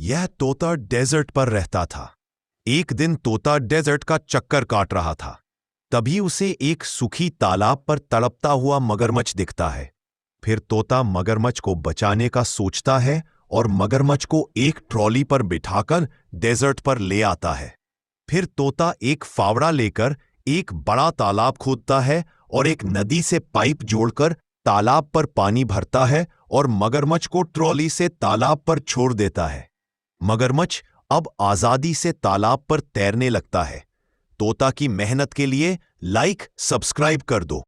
यह तोता डेजर्ट पर रहता था। एक दिन तोता डेजर्ट का चक्कर काट रहा था। तभी उसे एक सूखी तालाब पर तड़पता हुआ मगरमच्छ दिखता है। फिर तोता मगरमच्छ को बचाने का सोचता है और मगरमच्छ को एक ट्रॉली पर बिठाकर डेजर्ट पर ले आता है। फिर तोता एक फावड़ा लेकर एक बड़ा तालाब खोदता है और एक नदी से पाइप जोड़कर तालाब पर पानी भरता है और मगरमच्छ को ट्रॉली से तालाब पर छोड़ देता है। मगरमच्छ अब आजादी से तालाब पर तैरने लगता है। तोता की मेहनत के लिए लाइक सब्सक्राइब कर दो।